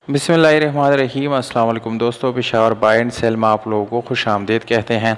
बिस्मिल्लाहिर्रहमानिर्रहीम। अस्सलाम वालेकुम दोस्तों, पेशावर बाय एंड सेल में आप लोगों को खुशामदीद कहते हैं।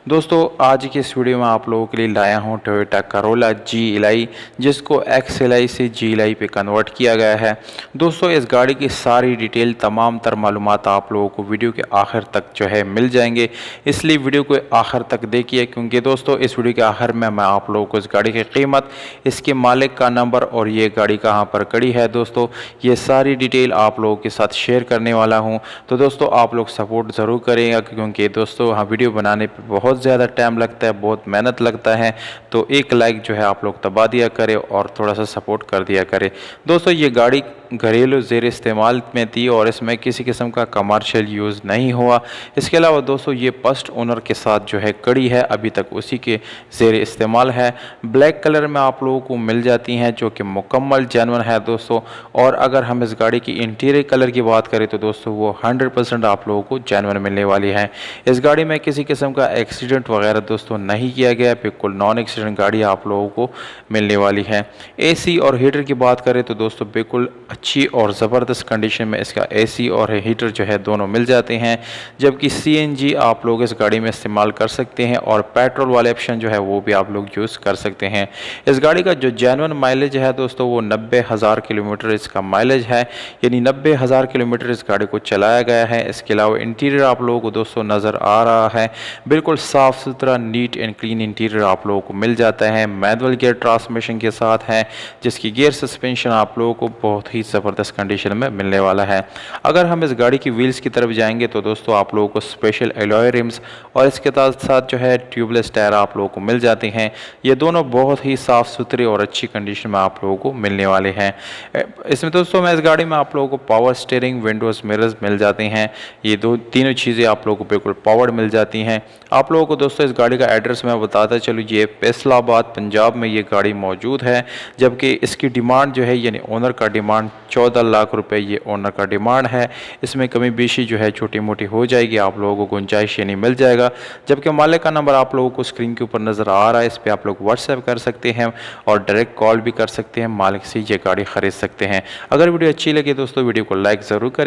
दोस्तों आज की इस वीडियो में आप लोगों के लिए लाया हूं टोयोटा करोला GLI, जिसको XLI से GLI पे कन्वर्ट किया गया है। दोस्तों इस गाड़ी की सारी डिटेल तमाम तर मालूमात आप लोगों को वीडियो के आखिर तक जो है मिल जाएंगे, इसलिए वीडियो को आखिर तक देखिए, क्योंकि दोस्तों इस वीडियो के आखिर में मैं आप लोगों को इस गाड़ी की कीमत, इसके मालिक का नंबर और ये गाड़ी कहाँ पर खड़ी है, दोस्तों ये सारी डिटेल आप लोगों के साथ शेयर करने वाला हूं। तो दोस्तों आप लोग सपोर्ट ज़रूर करेंगे, क्योंकि दोस्तों हाँ वीडियो बनाने पे बहुत ज़्यादा टाइम लगता है, बहुत मेहनत लगता है। तो एक लाइक जो है आप लोग दबा दिया करें और थोड़ा सा सपोर्ट कर दिया करें। दोस्तों ये गाड़ी घरेलू ज़ेर इस्तेमाल में थी और इसमें किसी किस्म का कमर्शियल यूज़ नहीं हुआ। इसके अलावा दोस्तों ये फर्स्ट ओनर के साथ जो है कड़ी है, अभी तक उसी के ज़ेर इस्तेमाल है। ब्लैक कलर में आप लोगों को मिल जाती हैं, जो कि मुकम्मल जेन्युइन है दोस्तों। और अगर हम इस गाड़ी की इंटीरियर कलर की बात करें तो दोस्तों वो 100% आप लोगों को जेन्युइन मिलने वाली है। इस गाड़ी में किसी किस्म का एक्सीडेंट वगैरह दोस्तों नहीं किया गया, बिल्कुल नॉन एक्सीडेंट गाड़ी आप लोगों को मिलने वाली है। AC और हीटर की बात करें तो दोस्तों बिल्कुल अच्छी और ज़बरदस्त कंडीशन में इसका AC और हीटर जो है दोनों मिल जाते हैं। जबकि CNG आप लोग इस गाड़ी में इस्तेमाल कर सकते हैं और पेट्रोल वाले ऑप्शन जो है वो भी आप लोग यूज़ कर सकते हैं। इस गाड़ी का जो जेन्युइन माइलेज है दोस्तों वो 90,000 किलोमीटर इसका माइलेज है, यानी 90,000 किलोमीटर इस गाड़ी को चलाया गया है। इसके अलावा इंटीरियर आप लोगों को दोस्तों नज़र आ रहा है, बिल्कुल साफ़ सुथरा नीट एंड क्लीन इंटीरियर आप लोगों को मिल जाता है। मैनुअल गियर ट्रांसमिशन के साथ है, जिसकी गियर सस्पेंशन आप लोगों को बहुत ही ज़बरदस्त कंडीशन में मिलने वाला है। अगर हम इस गाड़ी की व्हील्स की तरफ जाएंगे तो दोस्तों आप लोगों को स्पेशल एलॉय रिम्स और इसके साथ जो है ट्यूबलेस टायर आप लोगों को मिल जाते हैं। ये दोनों बहुत ही साफ़ सुथरे और अच्छी कंडीशन में आप लोगों को मिलने वाले हैं। इसमें दोस्तों मैं इस गाड़ी में आप लोगों को पावर स्टीयरिंग, विंडोज़ मिरर्स मिल जाते हैं। ये तीनों चीज़ें आप लोगों को बिल्कुल पावर्ड मिल जाती हैं। आप लोगों को दोस्तों इस गाड़ी का एड्रेस मैं बताता चलूँ, ये फैसलाबाद पंजाब में ये गाड़ी मौजूद है। जबकि इसकी डिमांड जो है, यानी ओनर का डिमांड 14 लाख रुपए ये ओनर का डिमांड है। इसमें कमी बेशी जो है छोटी मोटी हो जाएगी, आप लोगों को गुंजाइश यानी मिल जाएगा। जबकि मालिक का नंबर आप लोगों को स्क्रीन के ऊपर नज़र आ रहा है, इस पर आप लोग व्हाट्सएप कर सकते हैं और डायरेक्ट कॉल भी कर सकते हैं, मालिक से ये गाड़ी ख़रीद सकते हैं। अगर वीडियो अच्छी लगे दोस्तों वीडियो को लाइक ज़रूर करें।